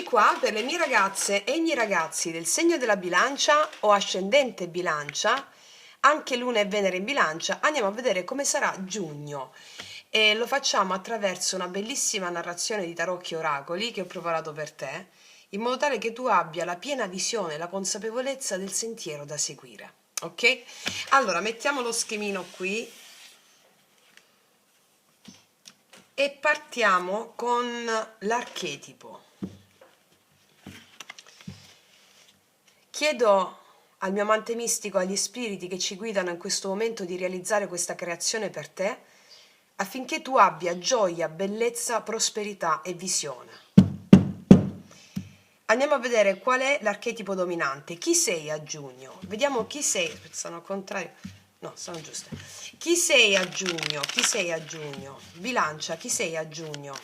Eccoci qua per le mie ragazze e i miei ragazzi del segno della bilancia o ascendente bilancia, anche Luna e Venere in bilancia. Andiamo a vedere come sarà giugno e lo facciamo attraverso una bellissima narrazione di tarocchi e oracoli che ho preparato per te, in modo tale che tu abbia la piena visione e la consapevolezza del sentiero da seguire. Ok? Allora, mettiamo lo schemino qui e partiamo con l'archetipo. Chiedo al mio amante mistico, agli spiriti che ci guidano in questo momento di realizzare questa creazione per te, affinché tu abbia gioia, bellezza, prosperità e visione. Andiamo a vedere qual è l'archetipo dominante. Chi sei a giugno? Vediamo chi sei. Sono al contrario. No, sono giuste. Chi sei a giugno? Chi sei a giugno? Bilancia, chi sei a giugno?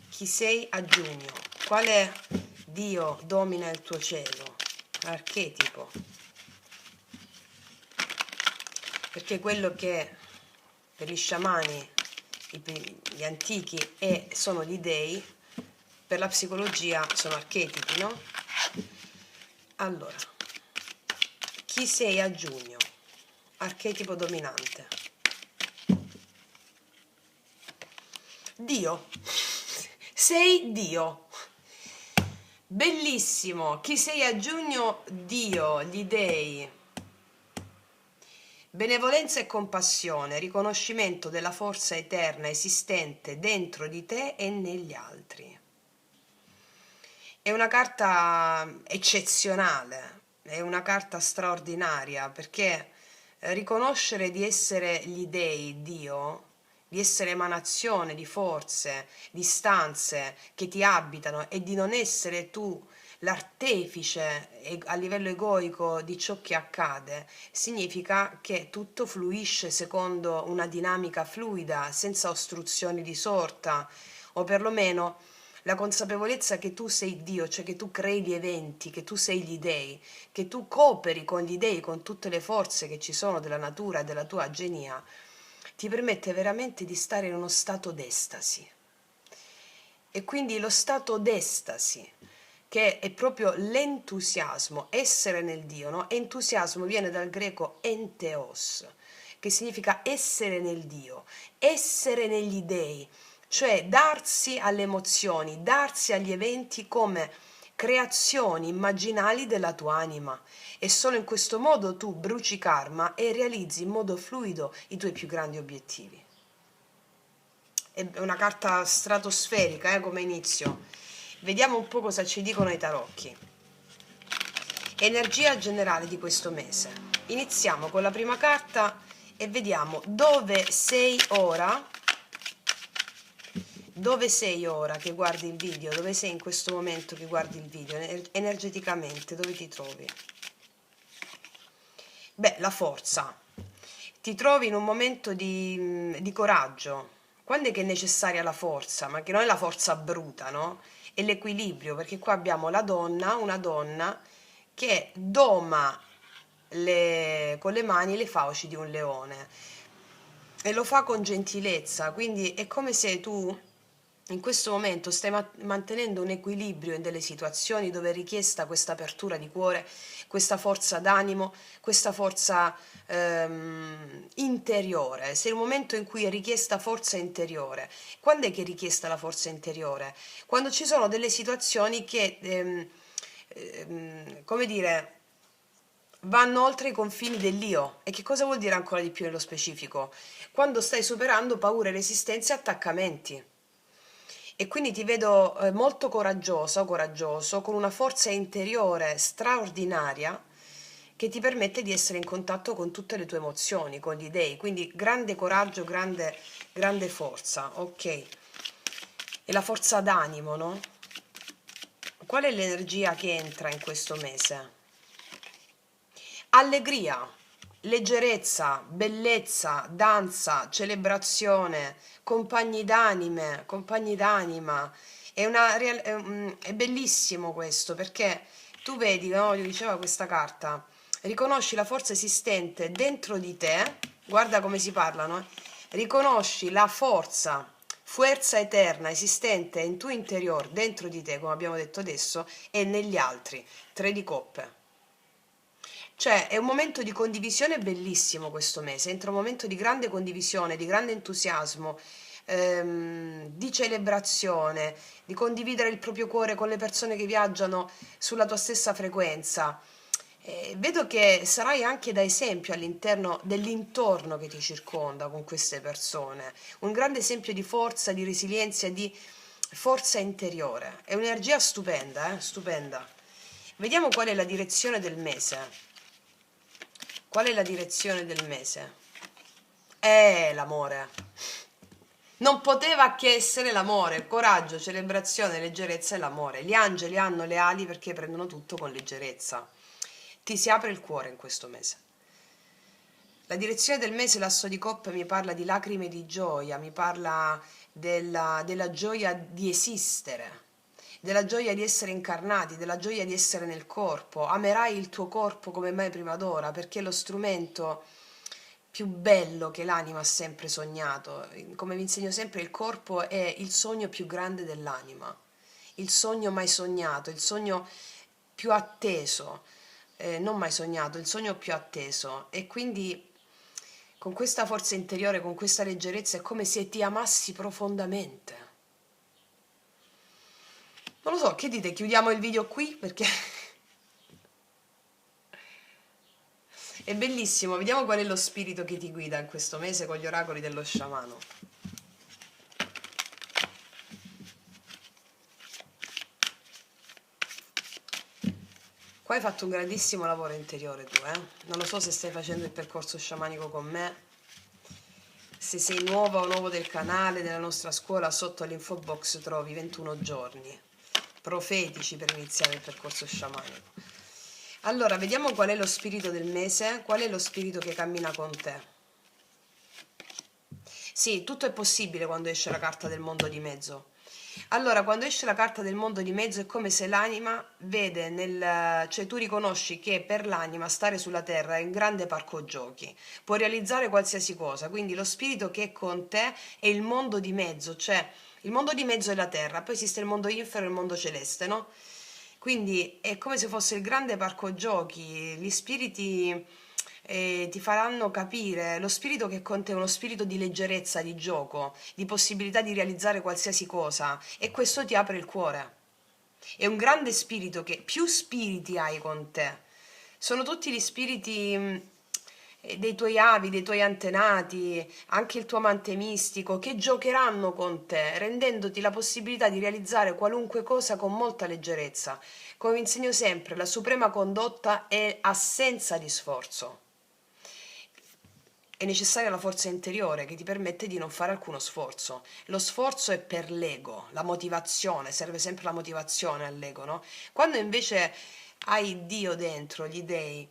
Chi sei a giugno? Quale Dio domina il tuo cielo? Archetipo. Perché quello che per gli sciamani, gli antichi, sono gli dei, per la psicologia sono archetipi, no? Allora, chi sei a giugno? Archetipo dominante. Dio. Sei Dio. Bellissimo. Chi sei a giugno? Dio, gli dei. Benevolenza e compassione, riconoscimento della forza eterna esistente dentro di te e negli altri. È una carta eccezionale, è una carta straordinaria, perché riconoscere di essere gli dei, Dio, di essere emanazione di forze, di istanze che ti abitano e di non essere tu l'artefice a livello egoico di ciò che accade, significa che tutto fluisce secondo una dinamica fluida, senza ostruzioni di sorta, o perlomeno la consapevolezza che tu sei Dio, cioè che tu crei gli eventi, che tu sei gli dei, che tu cooperi con gli dei, con tutte le forze che ci sono della natura e della tua genia, ti permette veramente di stare in uno stato d'estasi. E quindi lo stato d'estasi, che è proprio l'entusiasmo, essere nel Dio, no? Entusiasmo viene dal greco enteos, che significa essere nel Dio, essere negli dei, cioè darsi alle emozioni, darsi agli eventi come creazioni immaginali della tua anima, e solo in questo modo tu bruci karma e realizzi in modo fluido i tuoi più grandi obiettivi. È una carta stratosferica, come inizio. Vediamo un po' cosa ci dicono i tarocchi. Energia generale di questo mese. Iniziamo con la prima carta e vediamo dove sei ora. Dove sei ora che guardi il video? Dove sei in questo momento che guardi il video? Energeticamente, dove ti trovi? Beh, la forza. Ti trovi in un momento di coraggio. Quando è che è necessaria la forza? Ma che non è la forza bruta, no? È l'equilibrio, perché qua abbiamo la donna, una donna che doma con le mani le fauci di un leone e lo fa con gentilezza, quindi è come se tu in questo momento stai mantenendo un equilibrio in delle situazioni dove è richiesta questa apertura di cuore, questa forza d'animo, questa forza interiore. Sei in un momento in cui è richiesta forza interiore. Quando è che è richiesta la forza interiore? Quando ci sono delle situazioni che, come dire, vanno oltre i confini dell'io. E che cosa vuol dire ancora di più nello specifico? Quando stai superando paure, resistenze e attaccamenti. E quindi ti vedo molto coraggiosa o coraggioso, con una forza interiore straordinaria che ti permette di essere in contatto con tutte le tue emozioni, con gli dei. Quindi grande coraggio, grande forza, ok? E la forza d'animo, no? Qual è l'energia che entra in questo mese? Allegria, leggerezza, bellezza, danza, celebrazione, compagni d'anima. È bellissimo questo, perché tu vedi, no? Gli diceva questa carta, riconosci la forza esistente dentro di te, guarda come si parlano, riconosci la forza forza eterna esistente in tuo interior, dentro di te, come abbiamo detto adesso, e negli altri. 3 di coppe. Cioè è un momento di condivisione bellissimo questo mese, entra un momento di grande condivisione, di grande entusiasmo, di celebrazione, di condividere il proprio cuore con le persone che viaggiano sulla tua stessa frequenza. Vedo che sarai anche da esempio all'interno dell'intorno che ti circonda con queste persone, un grande esempio di forza, di resilienza, di forza interiore. È un'energia stupenda, stupenda. Vediamo qual è la direzione del mese. Qual è la direzione del mese? L'amore. Non poteva che essere l'amore, coraggio, celebrazione, leggerezza e l'amore. Gli angeli hanno le ali perché prendono tutto con leggerezza. Ti si apre il cuore in questo mese. La direzione del mese, l'asso di coppe, mi parla di lacrime di gioia, mi parla della gioia di esistere, della gioia di essere incarnati, della gioia di essere nel corpo. Amerai il tuo corpo come mai prima d'ora, perché è lo strumento più bello che l'anima ha sempre sognato. Come vi insegno sempre, il corpo è il sogno più grande dell'anima, il sogno mai sognato, il sogno più atteso, non mai sognato, il sogno più atteso. E quindi con questa forza interiore, con questa leggerezza, è come se ti amassi profondamente. Non lo so, che dite? Chiudiamo il video qui perché è bellissimo. Vediamo qual è lo spirito che ti guida in questo mese con gli oracoli dello sciamano. Qua hai fatto un grandissimo lavoro interiore tu, eh? Non lo so se stai facendo il percorso sciamanico con me. Se sei nuova o nuovo del canale, della nostra scuola, sotto all'info box trovi 21 giorni profetici per iniziare il percorso sciamanico. Allora, vediamo qual è lo spirito del mese, qual è lo spirito che cammina con te. Sì, tutto è possibile quando esce la carta del mondo di mezzo. Allora, quando esce la carta del mondo di mezzo è come se l'anima vede cioè tu riconosci che per l'anima stare sulla terra è un grande parco giochi, può realizzare qualsiasi cosa, quindi lo spirito che è con te è il mondo di mezzo, cioè il mondo di mezzo è la terra, poi esiste il mondo infero e il mondo celeste, no? Quindi è come se fosse il grande parco giochi, gli spiriti ti faranno capire, lo spirito che con te è uno spirito di leggerezza, di gioco, di possibilità di realizzare qualsiasi cosa e questo ti apre il cuore. È un grande spirito che più spiriti hai con te. Sono tutti gli spiriti dei tuoi avi, dei tuoi antenati, anche il tuo amante mistico, che giocheranno con te, rendendoti la possibilità di realizzare qualunque cosa con molta leggerezza. Come vi insegno sempre, la suprema condotta è assenza di sforzo. È necessaria la forza interiore che ti permette di non fare alcuno sforzo. Lo sforzo è per l'ego, la motivazione, serve sempre la motivazione all'ego, no? Quando invece hai Dio dentro, gli dei,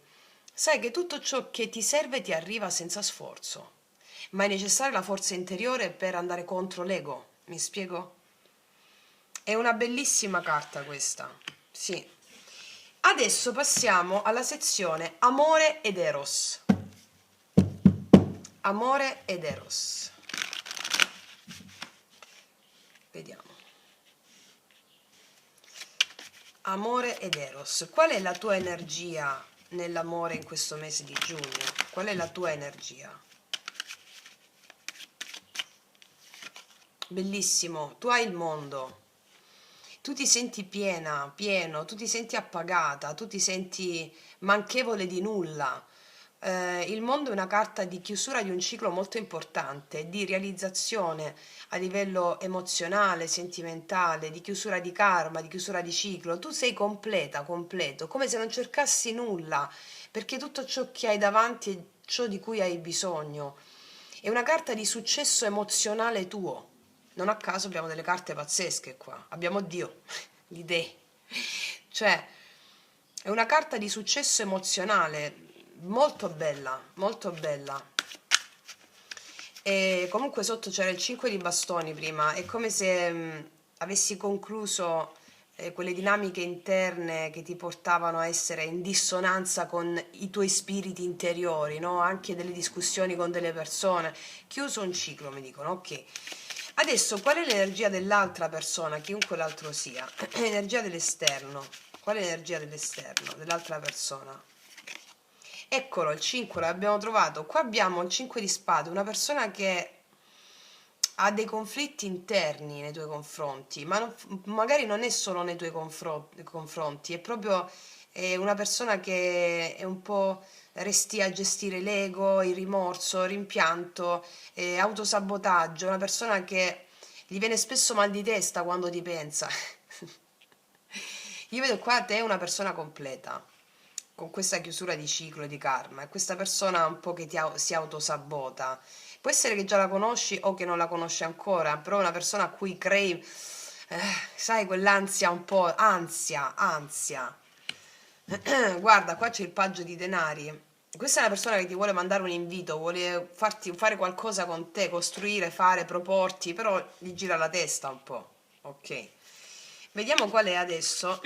sai che tutto ciò che ti serve ti arriva senza sforzo, ma è necessaria la forza interiore per andare contro l'ego. Mi spiego? È una bellissima carta questa, sì. Adesso passiamo alla sezione Amore ed Eros. Amore ed Eros. Vediamo. Amore ed Eros. Qual è la tua energia nell'amore in questo mese di giugno? Qual è la tua energia? Bellissimo, tu hai il mondo. Tu ti senti piena, pieno, tu ti senti appagata, tu ti senti manchevole di nulla. Il mondo è una carta di chiusura di un ciclo molto importante, di realizzazione a livello emozionale, sentimentale, di chiusura di karma, di chiusura di ciclo. Tu sei completa, completo, come se non cercassi nulla, perché tutto ciò che hai davanti è ciò di cui hai bisogno. È una carta di successo emozionale tuo. Non a caso abbiamo delle carte pazzesche qua. Abbiamo Dio, gli dei. Cioè, è una carta di successo emozionale molto bella, molto bella. E comunque sotto c'era il 5 di bastoni prima, è come se avessi concluso quelle dinamiche interne che ti portavano a essere in dissonanza con i tuoi spiriti interiori, no? Anche delle discussioni con delle persone. Chiuso un ciclo, mi dicono, ok. Adesso, qual è l'energia dell'altra persona, chiunque l'altro sia? Energia dell'esterno. Qual è l'energia dell'esterno, dell'altra persona? Eccolo, il 5 l'abbiamo trovato. Qua abbiamo il 5 di spade, una persona che ha dei conflitti interni nei tuoi confronti, ma magari non è solo nei tuoi confronti, è proprio una persona che è un po' restia a gestire l'ego, il rimorso, il rimpianto, autosabotaggio, una persona che gli viene spesso mal di testa quando ti pensa. Io vedo qua te una persona completa, con questa chiusura di ciclo e di karma, e questa persona un po' che si autosabota. Può essere che già la conosci o che non la conosci ancora, però è una persona a cui crei, sai, quell'ansia un po', ansia. Guarda, qua c'è il paggio di denari. Questa è una persona che ti vuole mandare un invito, vuole farti fare qualcosa con te, costruire, fare, proporti, però gli gira la testa un po'. Ok. Vediamo qual è adesso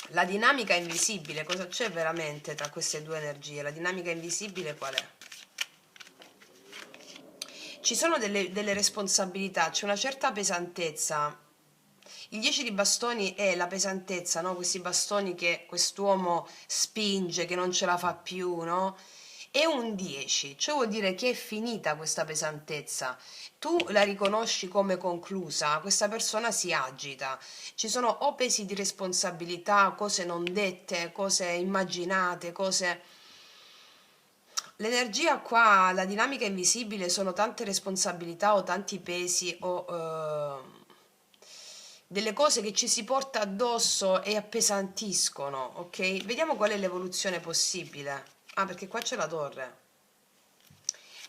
la dinamica invisibile, cosa c'è veramente tra queste due energie? La dinamica invisibile qual è? Ci sono delle responsabilità, c'è una certa pesantezza. Il 10 di bastoni è la pesantezza, no? Questi bastoni che quest'uomo spinge, che non ce la fa più, no? È un 10, cioè vuol dire che è finita questa pesantezza. Tu la riconosci come conclusa, questa persona si agita. Ci sono o pesi di responsabilità, cose non dette, cose immaginate, cose. L'energia qua, la dinamica invisibile sono tante responsabilità o tanti pesi o delle cose che ci si porta addosso e appesantiscono, ok? Vediamo qual è l'evoluzione possibile. Ah, perché qua c'è la torre.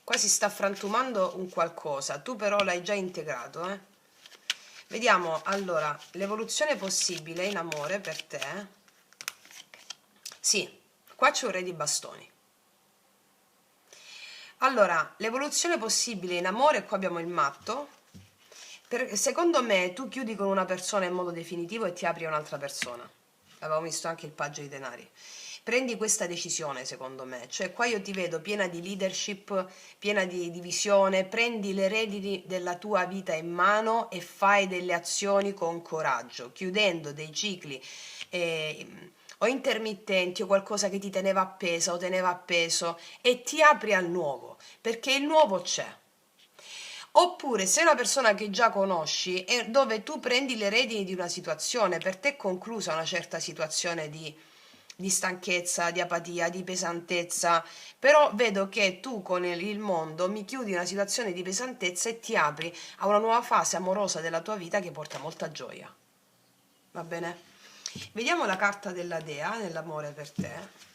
Qua si sta frantumando un qualcosa, tu però l'hai già integrato, eh? Vediamo, allora, l'evoluzione possibile in amore per te. Sì, qua c'è un re di bastoni. Allora, l'evoluzione possibile in amore, qua abbiamo il matto. Secondo me tu chiudi con una persona in modo definitivo e ti apri a un'altra persona. Avevamo visto anche il paggio di denari. Prendi questa decisione, secondo me, cioè qua io ti vedo piena di leadership, piena di visione, prendi le redini della tua vita in mano e fai delle azioni con coraggio, chiudendo dei cicli o intermittenti o qualcosa che ti teneva appesa o teneva appeso e ti apri al nuovo, perché il nuovo c'è. Oppure sei una persona che già conosci e dove tu prendi le redini di una situazione, per te è conclusa una certa situazione di stanchezza, di apatia, di pesantezza, però vedo che tu con il mondo mi chiudi una situazione di pesantezza e ti apri a una nuova fase amorosa della tua vita che porta molta gioia. Va bene? Vediamo la carta della dea nell'amore per te.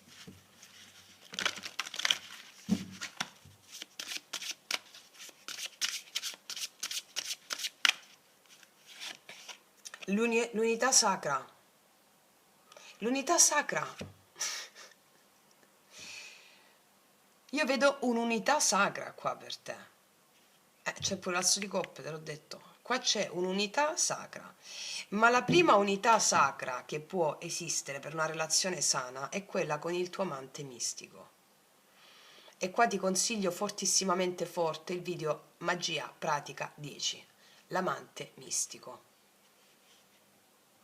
L'unità sacra. L'unità sacra. Io vedo un'unità sacra qua per te. C'è pure l'asso di coppe, te l'ho detto. Qua c'è un'unità sacra. Ma la prima unità sacra che può esistere per una relazione sana è quella con il tuo amante mistico. E qua ti consiglio fortissimamente forte il video Magia Pratica 10, l'amante mistico.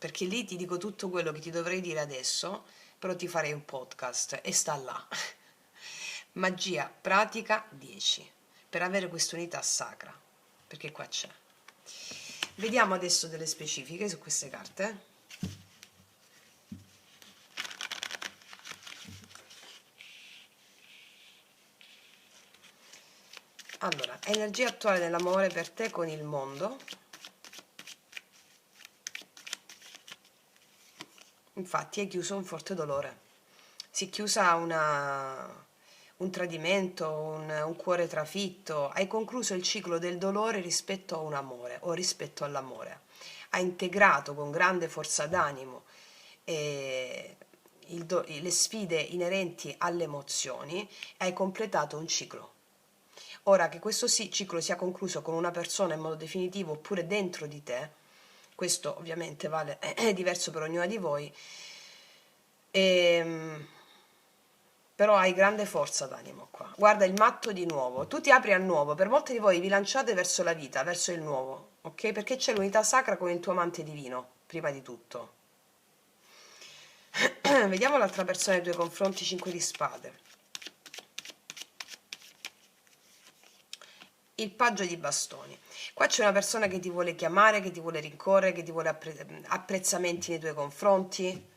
Perché lì ti dico tutto quello che ti dovrei dire adesso, però ti farei un podcast e sta là. Magia Pratica 10, per avere quest'unità sacra, perché qua c'è. Vediamo adesso delle specifiche su queste carte. Allora, energia attuale dell'amore per te con il mondo. Infatti è chiuso un forte dolore. Si è chiusa un tradimento, un cuore trafitto. Hai concluso il ciclo del dolore rispetto a un amore o rispetto all'amore. Hai integrato con grande forza d'animo le sfide inerenti alle emozioni e hai completato un ciclo. Ora che questo ciclo sia concluso con una persona in modo definitivo oppure dentro di te, questo ovviamente vale, è diverso per ognuna di voi, però hai grande forza d'animo qua. Guarda il matto di nuovo, tu ti apri al nuovo, per molti di voi vi lanciate verso la vita, verso il nuovo, ok? Perché c'è l'unità sacra con il tuo amante divino, prima di tutto. Vediamo l'altra persona nei tuoi confronti, 5 di spade. Il paggio di bastoni. Qua c'è una persona che ti vuole chiamare, che ti vuole rincorrere, che ti vuole apprezzamenti nei tuoi confronti.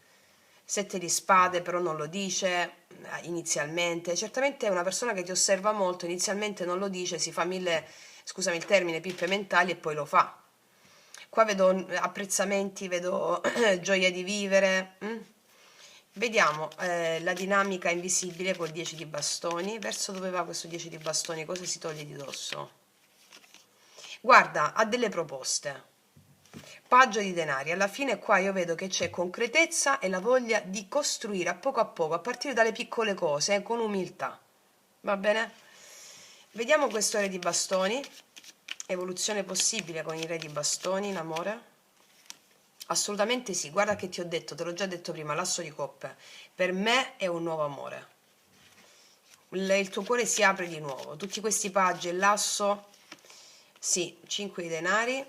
7 di spade, però non lo dice inizialmente. Certamente è una persona che ti osserva molto, inizialmente non lo dice, si fa mille, scusami il termine, pippe mentali e poi lo fa. Qua vedo apprezzamenti, vedo gioia di vivere. Vediamo la dinamica invisibile col 10 di bastoni. Verso dove va questo 10 di bastoni? Cosa si toglie di dosso? Guarda, ha delle proposte. Paggio di denari. Alla fine qua io vedo che c'è concretezza e la voglia di costruire a poco, a partire dalle piccole cose, con umiltà. Va bene? Vediamo questo re di bastoni. Evoluzione possibile con il re di bastoni in amore? Assolutamente sì, guarda che ti ho detto, te l'ho già detto prima, l'asso di coppe. Per me è un nuovo amore. Il tuo cuore si apre di nuovo. Tutti questi paggi e l'asso, sì, 5 di denari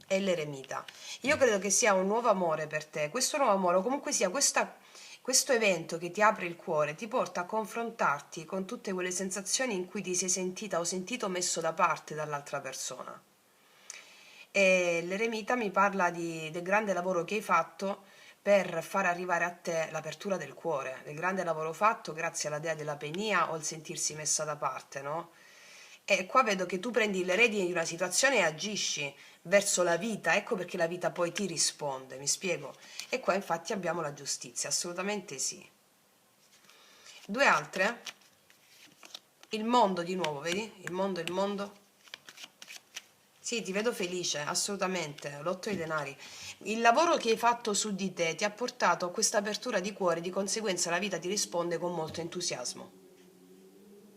e l'eremita. Io credo che sia un nuovo amore per te. Questo nuovo amore, o comunque sia questo evento che ti apre il cuore, ti porta a confrontarti con tutte quelle sensazioni in cui ti sei sentita o sentito messo da parte dall'altra persona. E l'eremita mi parla del grande lavoro che hai fatto per far arrivare a te l'apertura del cuore, del grande lavoro fatto grazie alla dea della penia o il sentirsi messa da parte, no? E qua vedo che tu prendi le redini di una situazione e agisci verso la vita, ecco perché la vita poi ti risponde, mi spiego? E qua infatti abbiamo la giustizia, assolutamente sì. Due altre, il mondo di nuovo, vedi? Il mondo, il mondo. Sì, ti vedo felice, assolutamente, l'otto di denari. Il lavoro che hai fatto su di te ti ha portato a questa apertura di cuore, di conseguenza la vita ti risponde con molto entusiasmo.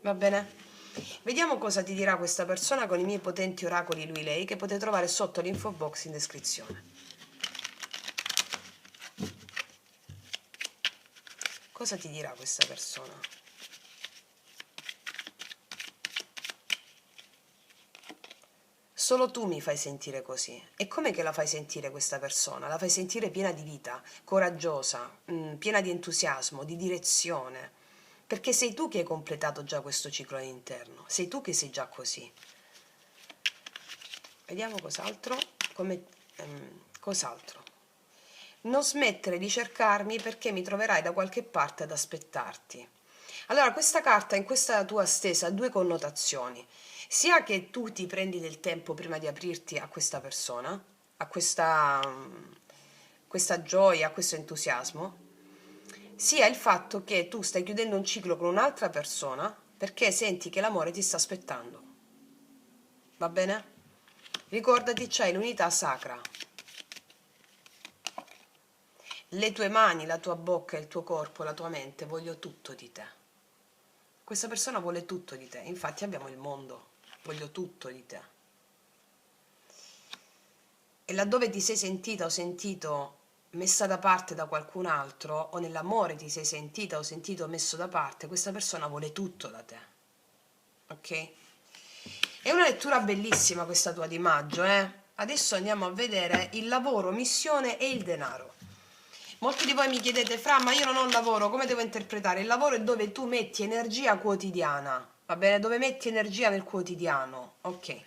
Va bene? Vediamo cosa ti dirà questa persona con i miei potenti oracoli lui-lei che potete trovare sotto l'info box in descrizione. Cosa ti dirà questa persona? Solo tu mi fai sentire così. E com'è che la fai sentire questa persona? La fai sentire piena di vita, coraggiosa, piena di entusiasmo, di direzione. Perché sei tu che hai completato già questo ciclo all'interno. Sei tu che sei già così. Vediamo cos'altro. Cos'altro? Non smettere di cercarmi perché mi troverai da qualche parte ad aspettarti. Allora, questa carta in questa tua stesa ha due connotazioni, sia che tu ti prendi del tempo prima di aprirti a questa persona, a questa gioia, a questo entusiasmo, sia il fatto che tu stai chiudendo un ciclo con un'altra persona perché senti che l'amore ti sta aspettando. Va bene? Ricordati, c'hai l'unità sacra. Le tue mani, la tua bocca, il tuo corpo, la tua mente, voglio tutto di te. Questa persona vuole tutto di te, infatti abbiamo il mondo, voglio tutto di te. E laddove ti sei sentita o sentito messa da parte da qualcun altro, o nell'amore ti sei sentita o sentito messo da parte, questa persona vuole tutto da te. Ok? È una lettura bellissima questa tua di maggio, eh? Adesso andiamo a vedere il lavoro, missione e il denaro. Molti di voi mi chiedete, Fra, ma io non ho lavoro, come devo interpretare? Il lavoro è dove tu metti energia quotidiana, va bene? Dove metti energia nel quotidiano, ok.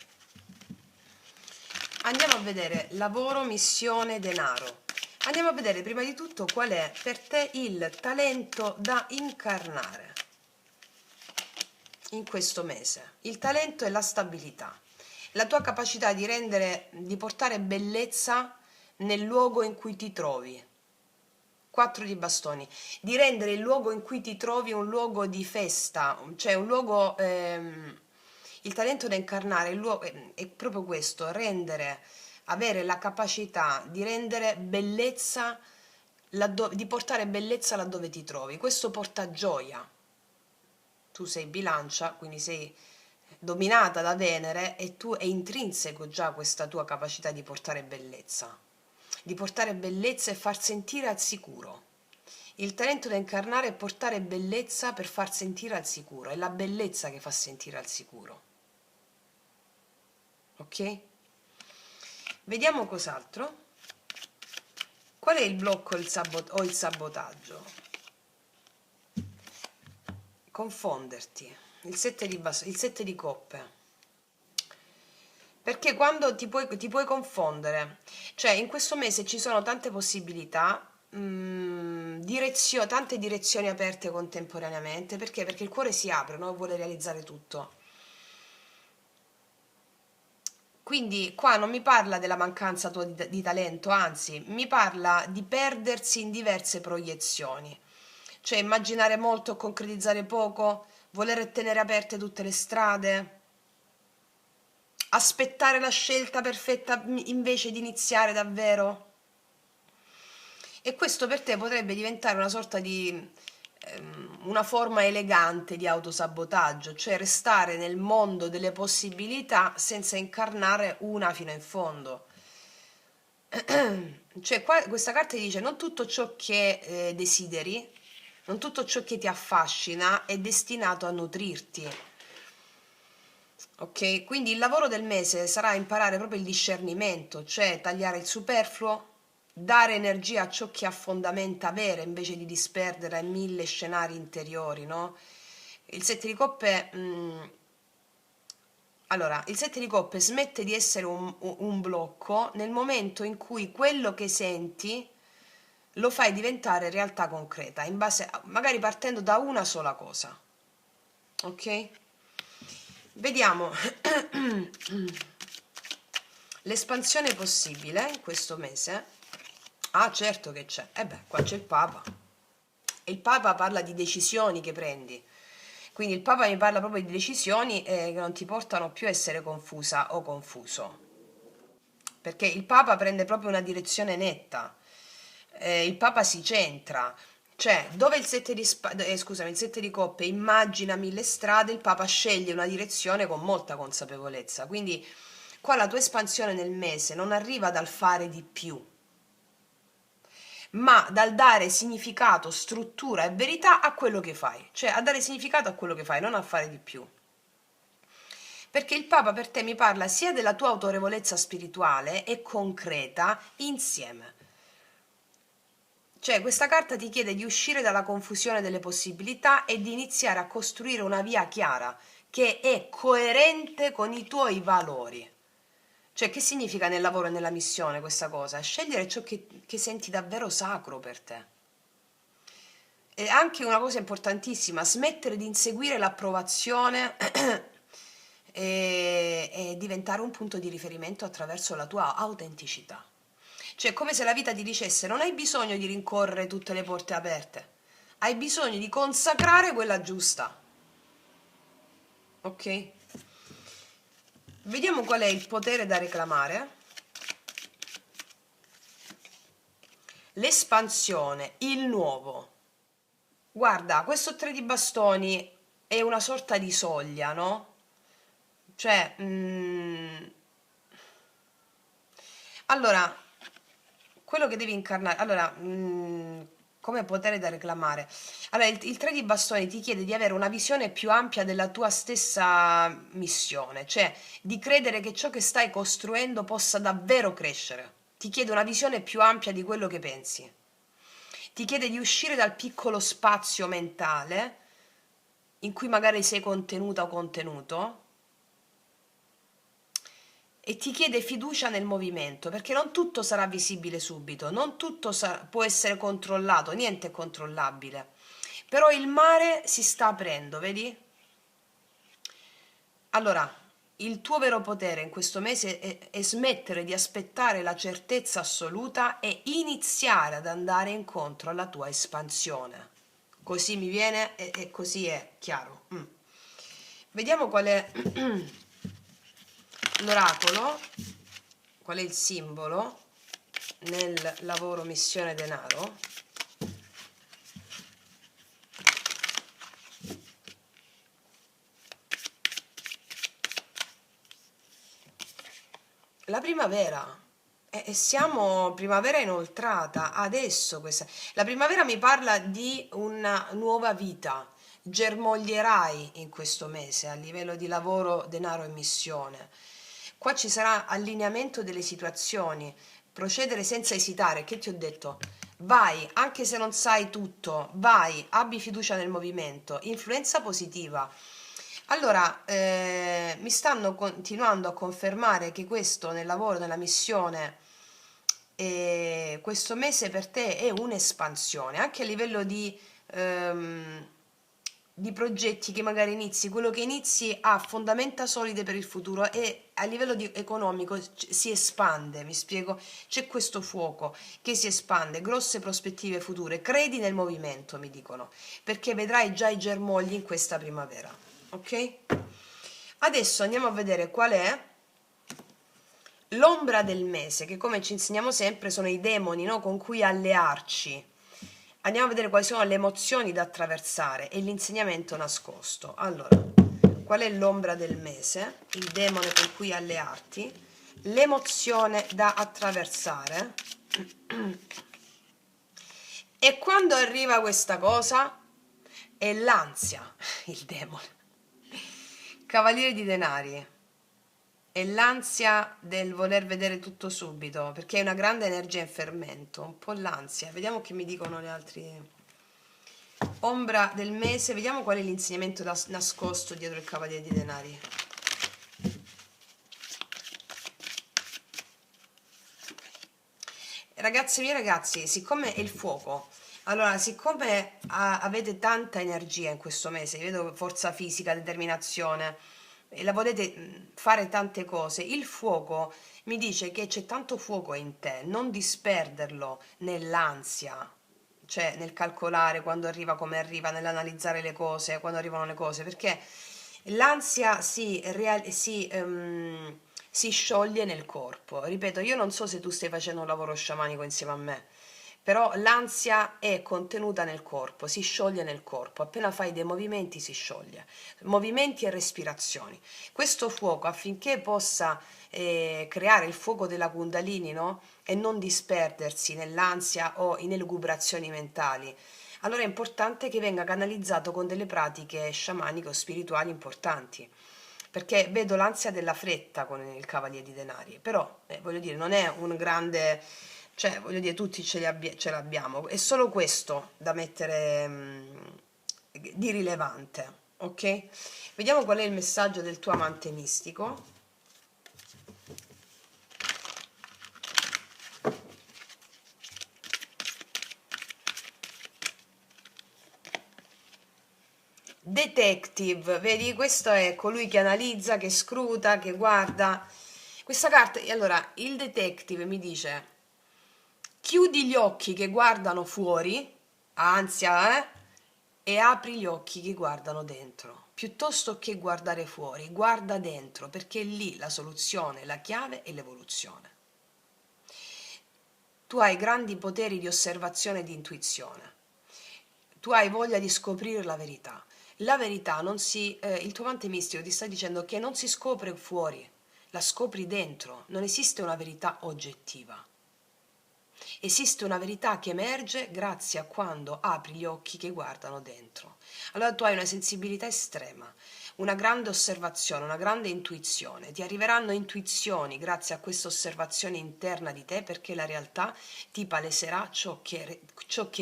Andiamo a vedere lavoro, missione, denaro. Andiamo a vedere prima di tutto qual è per te il talento da incarnare in questo mese. Il talento è la stabilità, la tua capacità di portare bellezza nel luogo in cui ti trovi. 4 di bastoni, di rendere il luogo in cui ti trovi un luogo di festa, cioè un luogo, il talento da incarnare è proprio questo, avere la capacità di rendere bellezza, di portare bellezza laddove ti trovi. Questo porta gioia. Tu sei bilancia, quindi sei dominata da Venere e tu è intrinseco già questa tua capacità di portare bellezza e far sentire al sicuro. Il talento da incarnare è portare bellezza per far sentire al sicuro, è la bellezza che fa sentire al sicuro. Ok? Vediamo cos'altro. Qual è il blocco o il sabotaggio? Confonderti, il 7 di coppe. Perché quando ti puoi confondere, cioè in questo mese ci sono tante possibilità, tante direzioni aperte contemporaneamente, perché? Perché il cuore si apre, no? Vuole realizzare tutto. Quindi qua non mi parla della mancanza tua di talento, anzi, mi parla di perdersi in diverse proiezioni. Cioè immaginare molto, concretizzare poco, voler tenere aperte tutte le strade, aspettare la scelta perfetta invece di iniziare davvero. E questo per te potrebbe diventare una sorta di una forma elegante di autosabotaggio, cioè restare nel mondo delle possibilità senza incarnare una fino in fondo. Cioè qua questa carta dice non tutto ciò che desideri, non tutto ciò che ti affascina è destinato a nutrirti. Ok, quindi il lavoro del mese sarà imparare proprio il discernimento, cioè tagliare il superfluo, dare energia a ciò che ha fondamenta vere invece di disperderla in mille scenari interiori, no? Il 7 di coppe, allora, il 7 di coppe smette di essere un blocco nel momento in cui quello che senti lo fai diventare realtà concreta, in base magari partendo da una sola cosa. Ok? Vediamo l'espansione possibile in questo mese. Ah, certo che c'è. E beh, qua c'è il Papa. E il Papa parla di decisioni che prendi. Quindi il Papa mi parla proprio di decisioni che non ti portano più a essere confusa o confuso. Perché il Papa prende proprio una direzione netta. Il Papa si centra. Cioè, dove il 7 di coppe immagina mille strade, il Papa sceglie una direzione con molta consapevolezza. Quindi qua la tua espansione nel mese non arriva dal fare di più, ma dal dare significato, struttura e verità a quello che fai. Cioè, a dare significato a quello che fai, non a fare di più. Perché il Papa per te mi parla sia della tua autorevolezza spirituale e concreta insieme. Cioè, questa carta ti chiede di uscire dalla confusione delle possibilità e di iniziare a costruire una via chiara che è coerente con i tuoi valori. Cioè, che significa nel lavoro e nella missione questa cosa? Scegliere ciò che senti davvero sacro per te. E anche una cosa importantissima, smettere di inseguire l'approvazione e diventare un punto di riferimento attraverso la tua autenticità. Cioè, è come se la vita ti dicesse: non hai bisogno di rincorrere tutte le porte aperte, hai bisogno di consacrare quella giusta. Ok? Vediamo qual è il potere da reclamare. L'espansione, il nuovo. Guarda, questo 3 di bastoni è una sorta di soglia, no? Cioè, allora, quello che devi incarnare, allora, come potere da reclamare? Allora, il 3 di bastoni ti chiede di avere una visione più ampia della tua stessa missione, cioè di credere che ciò che stai costruendo possa davvero crescere. Ti chiede una visione più ampia di quello che pensi. Ti chiede di uscire dal piccolo spazio mentale in cui magari sei contenuta o contenuto e ti chiede fiducia nel movimento, perché non tutto sarà visibile subito, non tutto può essere controllato, niente è controllabile. Però il mare si sta aprendo, vedi? Allora, il tuo vero potere in questo mese è smettere di aspettare la certezza assoluta e iniziare ad andare incontro alla tua espansione. Così mi viene e così è chiaro. Vediamo qual è l'oracolo, qual è il simbolo nel lavoro missione denaro. La primavera. E siamo primavera inoltrata, adesso la primavera mi parla di una nuova vita, germoglierai in questo mese a livello di lavoro, denaro e missione. Qua ci sarà allineamento delle situazioni, procedere senza esitare, che ti ho detto? Vai, anche se non sai tutto, vai, abbi fiducia nel movimento, influenza positiva. Allora, mi stanno continuando a confermare che questo nel lavoro, nella missione, questo mese per te è un'espansione, anche a livello di progetti che magari inizi, quello che inizi ha fondamenta solide per il futuro e a livello economico si espande, mi spiego, c'è questo fuoco che si espande, grosse prospettive future, credi nel movimento, mi dicono, perché vedrai già i germogli in questa primavera, ok? Adesso andiamo a vedere qual è l'ombra del mese, che come ci insegniamo sempre sono i demoni, no? Con cui allearci. Andiamo a vedere quali sono le emozioni da attraversare e l'insegnamento nascosto. Allora, qual è l'ombra del mese? Il demone con cui allearti, l'emozione da attraversare. E quando arriva questa cosa? È l'ansia, il demone. Cavaliere di denari. È l'ansia del voler vedere tutto subito, perché è una grande energia in fermento, un po' l'ansia. Vediamo che mi dicono le altre. Ombra del mese, vediamo qual è l'insegnamento nascosto dietro il Cavaliere di Denari. Ragazzi miei, ragazzi, siccome è il fuoco, allora siccome avete tanta energia in questo mese, io vedo forza fisica, determinazione, e la volete fare tante cose, il fuoco mi dice che c'è tanto fuoco in te, non disperderlo nell'ansia, cioè nel calcolare quando arriva, come arriva, nell'analizzare le cose, quando arrivano le cose, perché l'ansia si scioglie nel corpo. Ripeto, io non so se tu stai facendo un lavoro sciamanico insieme a me, però l'ansia è contenuta nel corpo, si scioglie nel corpo, appena fai dei movimenti si scioglie, movimenti e respirazioni. Questo fuoco affinché possa creare il fuoco della Kundalini, no? E non disperdersi nell'ansia o in elucubrazioni mentali. Allora è importante che venga canalizzato con delle pratiche sciamaniche o spirituali importanti, perché vedo l'ansia della fretta con il Cavaliere di Denari, però voglio dire, non è un grande, cioè voglio dire, tutti ce l'abbiamo, è solo questo da mettere di rilevante, ok? Vediamo qual è il messaggio del tuo amante mistico. Detective, vedi, questo è colui che analizza, che scruta, che guarda. Questa carta, e allora, il detective mi dice, chiudi gli occhi che guardano fuori, ansia, e apri gli occhi che guardano dentro. Piuttosto che guardare fuori, guarda dentro, perché è lì la soluzione, la chiave e l'evoluzione. Tu hai grandi poteri di osservazione e di intuizione. Tu hai voglia di scoprire la verità. La verità non si, il tuo amante mistico ti sta dicendo che non si scopre fuori, la scopri dentro. Non esiste una verità oggettiva. Esiste una verità che emerge grazie a quando apri gli occhi che guardano dentro. Allora tu hai una sensibilità estrema, una grande osservazione, una grande intuizione. Ti arriveranno intuizioni grazie a questa osservazione interna di te, perché la realtà ti paleserà ciò che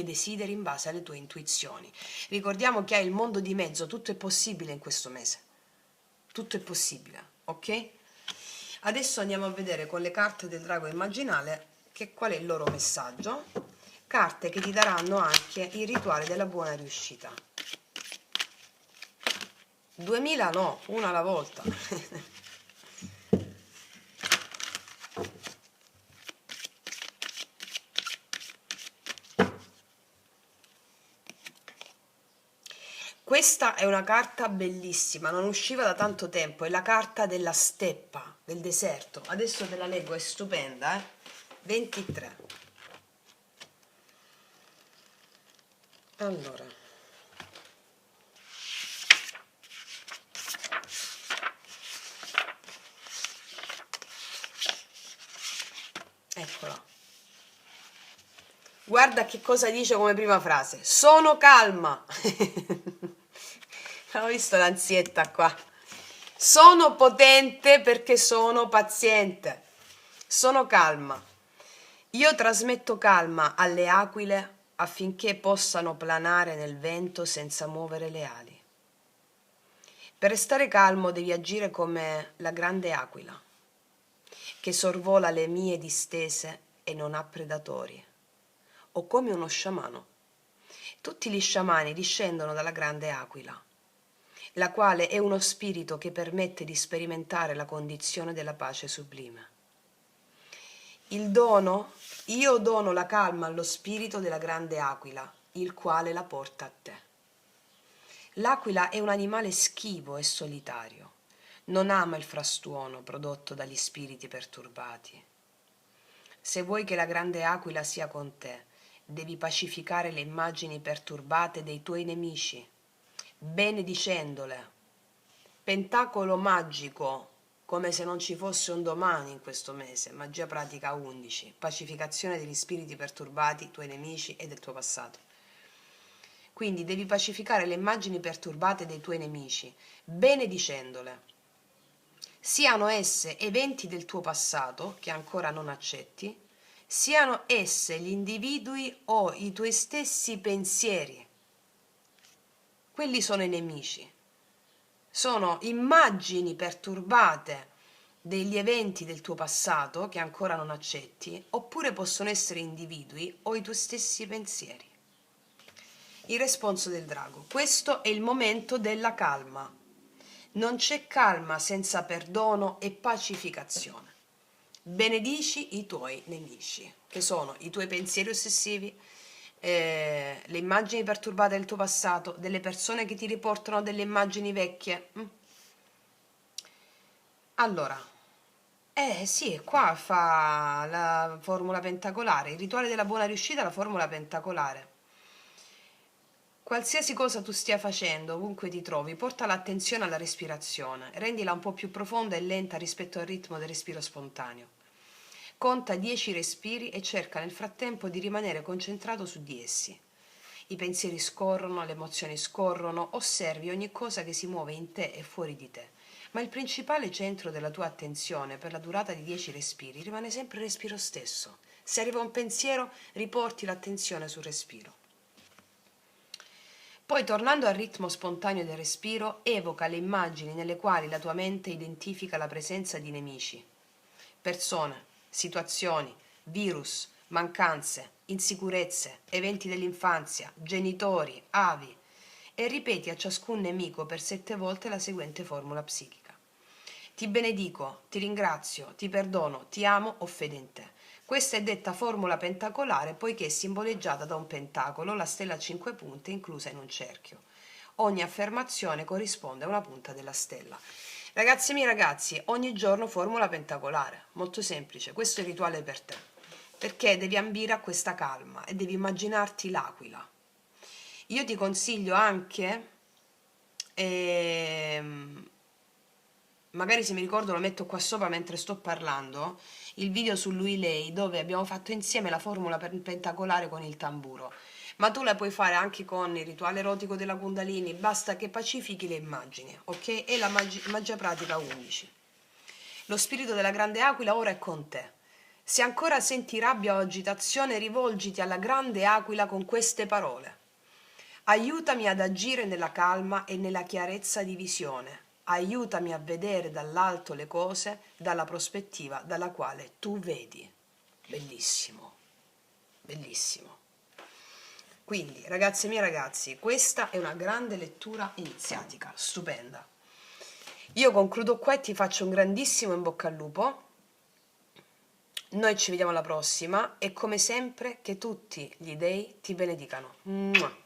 desideri in base alle tue intuizioni. Ricordiamo che hai il mondo di mezzo, tutto è possibile in questo mese. Tutto è possibile, ok? Adesso andiamo a vedere con le carte del drago immaginale qual è il loro messaggio. Carte che ti daranno anche il rituale della buona riuscita. 2000 no, una alla volta. Questa è una carta bellissima, non usciva da tanto tempo, è la carta della steppa, del deserto. Adesso te la leggo, è stupenda, 23. Allora, Eccola. Guarda che cosa dice come prima frase. Sono calma. Ho visto l'ansietta qua. Sono potente perché sono paziente. Sono calma. Io trasmetto calma alle aquile affinché possano planare nel vento senza muovere le ali. Per restare calmo devi agire come la grande aquila, che sorvola le mie distese e non ha predatori, o come uno sciamano. Tutti gli sciamani discendono dalla grande aquila, la quale è uno spirito che permette di sperimentare la condizione della pace sublime. Io dono la calma allo spirito della grande aquila, il quale la porta a te. L'aquila è un animale schivo e solitario, non ama il frastuono prodotto dagli spiriti perturbati. Se vuoi che la grande aquila sia con te, devi pacificare le immagini perturbate dei tuoi nemici, benedicendole. Pentacolo magico, come se non ci fosse un domani in questo mese, magia pratica 11, pacificazione degli spiriti perturbati, tuoi nemici e del tuo passato. Quindi devi pacificare le immagini perturbate dei tuoi nemici, benedicendole. Siano esse eventi del tuo passato che ancora non accetti, siano esse gli individui o i tuoi stessi pensieri. Quelli sono i nemici. Sono immagini perturbate degli eventi del tuo passato che ancora non accetti, oppure possono essere individui o i tuoi stessi pensieri. Il responso del drago. Questo è il momento della calma. Non c'è calma senza perdono e pacificazione. Benedici i tuoi nemici, che sono i tuoi pensieri ossessivi, le immagini perturbate del tuo passato, delle persone che ti riportano delle immagini vecchie. Allora, sì, qua fa la formula pentacolare, il rituale della buona riuscita, la formula pentacolare. Qualsiasi cosa tu stia facendo, ovunque ti trovi, porta l'attenzione alla respirazione, rendila un po' più profonda e lenta rispetto al ritmo del respiro spontaneo. Conta 10 respiri e cerca nel frattempo di rimanere concentrato su di essi. I pensieri scorrono, le emozioni scorrono, osservi ogni cosa che si muove in te e fuori di te, ma il principale centro della tua attenzione per la durata di 10 respiri rimane sempre il respiro stesso. Se arriva un pensiero, riporti l'attenzione sul respiro. Poi, tornando al ritmo spontaneo del respiro, evoca le immagini nelle quali la tua mente identifica la presenza di nemici, persone, situazioni, virus, mancanze, insicurezze, eventi dell'infanzia, genitori, avi, e ripeti a ciascun nemico per 7 volte la seguente formula psichica. Ti benedico, ti ringrazio, ti perdono, ti amo, ho fede in te. Questa è detta formula pentacolare poiché è simboleggiata da un pentacolo, la stella a 5 punte inclusa in un cerchio. Ogni affermazione corrisponde a una punta della stella. Ragazzi miei ragazzi, ogni giorno formula pentacolare, molto semplice, questo è il rituale per te, perché devi ambire a questa calma e devi immaginarti l'aquila. Io ti consiglio anche, magari se mi ricordo lo metto qua sopra mentre sto parlando, il video su lui lei dove abbiamo fatto insieme la formula pentacolare con il tamburo, ma tu la puoi fare anche con il rituale erotico della Kundalini, basta che pacifichi le immagini, ok? E la magia pratica 11. Lo spirito della grande aquila ora è con te. Se ancora senti rabbia o agitazione, rivolgiti alla grande aquila con queste parole. Aiutami ad agire nella calma e nella chiarezza di visione. Aiutami a vedere dall'alto le cose dalla prospettiva dalla quale tu vedi. Bellissimo, bellissimo. Quindi, ragazze mie ragazzi, questa è una grande lettura iniziatica, stupenda. Io concludo qua e ti faccio un grandissimo in bocca al lupo. Noi ci vediamo alla prossima e come sempre che tutti gli dei ti benedicano. Mua.